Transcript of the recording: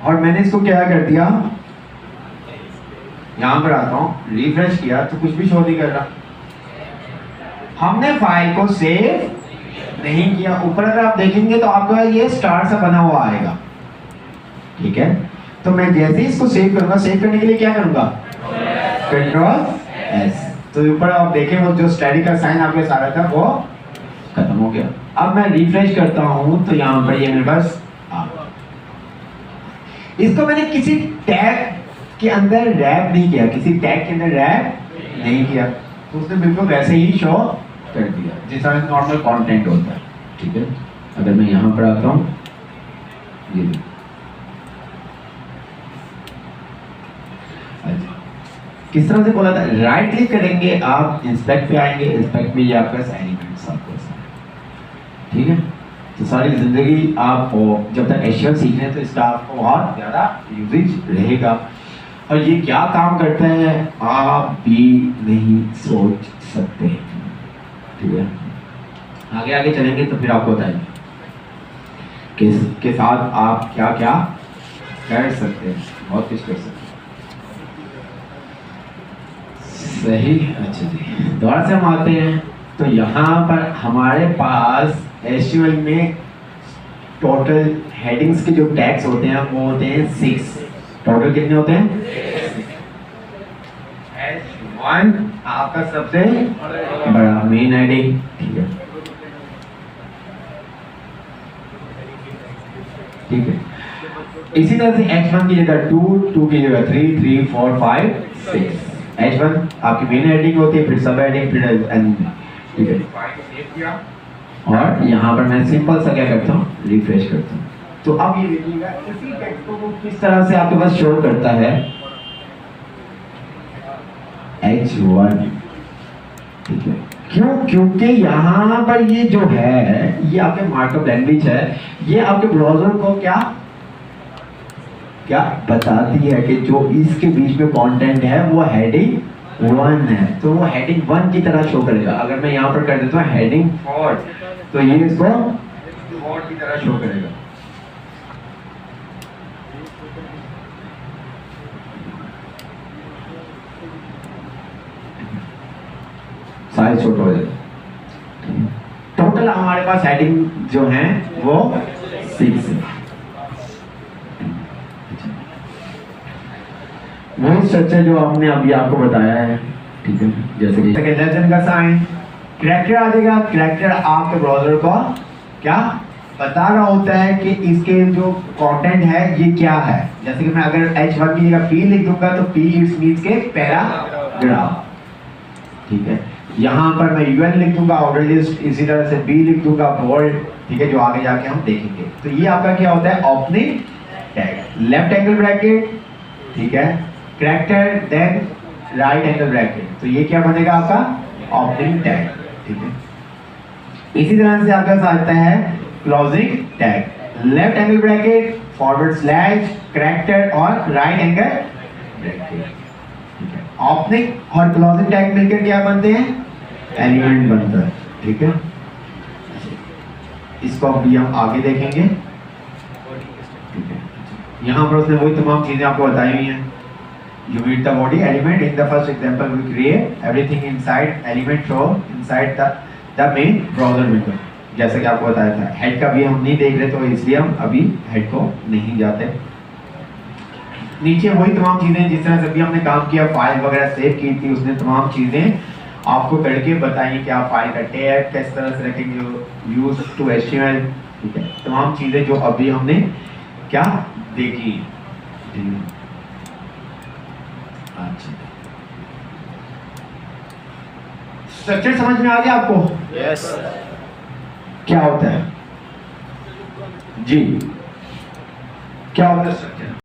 और मैंने इसको क्या कर दिया, यहां पर आता हूं, रिफ्रेश किया तो कुछ भी शो नहीं कर रहा। हमने फाइल को सेव नहीं किया। ऊपर अगर आप देखेंगे तो आपका ये स्टार सा बना हुआ आएगा, ठीक है। तो मैं जैसे ही इसको सेव करूंगा, सेव करने के लिए क्या करूंगा, कंट्रोल एस। तो ऊपर आप देखें वो जो स्टैटिक का साइन आपके सारा था वो खत्म हो गया। अब मैं रिफ्रेश करता हूं तो यहां पर ये मेरे पास आ गया। इसको मैंने किसी टैग के अंदर रैप नहीं किया, किसी टैग के अंदर रैप नहीं किया, तो उसने बिल्कुल वैसे ही शो कर दिया जिस तरह नॉर्मल कंटेंट होता है, ठीक है। अगर मैं यहां पर आता हूं, ये किस तरह से बोला था, राइट क्लिक करेंगे आप, इंस्पेक्ट पे आएंगे, इंस्पेक्ट में ये आपका एलिमेंट्स आपको, ठीक है। तो सारी जिंदगी आप जब तक एचटीएमएल सीख रहे हैं तो इसका आपको बहुत ज़्यादा यूजेज रहेगा। और ये क्या काम करता है आप भी नहीं सोच सकते, ठीक है। आगे आगे चलेंगे तो फिर आपको बताएंगे कि इसके साथ आप क्या क्या कर सकते हैं, बहुत कुछ कर सकते हैं। सही, अच्छा जी, दोबारा से हम आते हैं। तो यहाँ पर हमारे पास एचटीएमएल में टोटल हेडिंग्स के जो टैग्स होते हैं वो होते हैं 6। टोटल कितने होते हैं? H1 आपका सबसे बड़ा मेन हेडिंग, ठीक है, ठीक है। इसी तरह से H1 की जगह 2, 2 की जगह 3, 3, 4, 5, 6। H1 आपकी मेन हेडिंग होती है, फिर सब हेडिंग, फिर एंड, ठीक है। और यहाँ पर मैं सिंपल सा क्या करता हूँ, रिफ्रेश करता हूँ। तो अब ये देखिएगा इसी टेक्स्ट को किस तरह से आपके पास शो करता है, H1, ठीक है। क्यों? क्योंकि यहाँ पर ये जो है ये आपके मार्कअप लैंग्वेज है, ये आपके ब्राउजर को क्या क्या बताती है कि जो इसके बीच में कंटेंट है वो हेडिंग 1 है, तो वो हेडिंग 1 की तरह शो करेगा। अगर मैं यहाँ पर कर देता हूँ हेडिंग 4, तो ये इसको 4 की तरह शो करेगा। साइज छोटा हो जाएगा। टोटल हमारे पास हेडिंग जो है वो 6 है। वही स्ट्रक्चर जो हमने अभी आपको बताया है, ठीक है। जैसे कि लेजेंड का साइन, कैरेक्टर आ जाएगा। कैरेक्टर आपके ब्राउजर को क्या बता रहा होता है कि इसके जो कंटेंट है ये क्या है। जैसे कि मैं अगर H1 की जगह P लिख दूंगा तो P इट्स मींस के पैराग्राफ, ठीक है। यहाँ पर मैं UN लिख दूंगा, ऑर्डर लिस्ट, इसी तरह से B लिख दूंगा, बोल्ड, ठीक है, जो आगे जाके हम देखेंगे। तो ये आपका क्या होता है, opening tag, left angle bracket, ठीक है, character, then right angle bracket, तो ये क्या बनेगा आपका ओपनिंग टैग, ठीक है। इसी तरह से आपका आता है closing tag, left angle bracket, forward slash, character और राइट एंगल ब्रैकेट, ठीक है। ओपनिंग और क्लोजिंग टैग मिलकर क्या बनते हैं, एलिमेंट बनता है, ठीक है। इसको अभी हम आगे देखेंगे, ठीक है। यहाँ पर उसने वही तमाम चीजें आपको बताई हुई हैं। You read the body element. In the first example, we create everything inside element show inside the main browser window. जैसा कि आपको बताया था, हेड का भी हम नहीं देख रहे तो इसलिए हम अभी हेड को नहीं जाते। नीचे वही तमाम चीजें जिस तरह से अभी हमने काम किया, फाइल वगैरह सेव की थी, उसने तमाम चीजें आपको करके बताई कि आप फाइल का टैग किस तरह से रखेंगे, यूज टू HTML, ठीक है। तमाम चीजें जो अभी हमने क्या देखी। अच्छा, स्ट्रक्चर समझ में आ गया आपको? यस। क्या होता है जी, क्या होता है स्ट्रक्चर?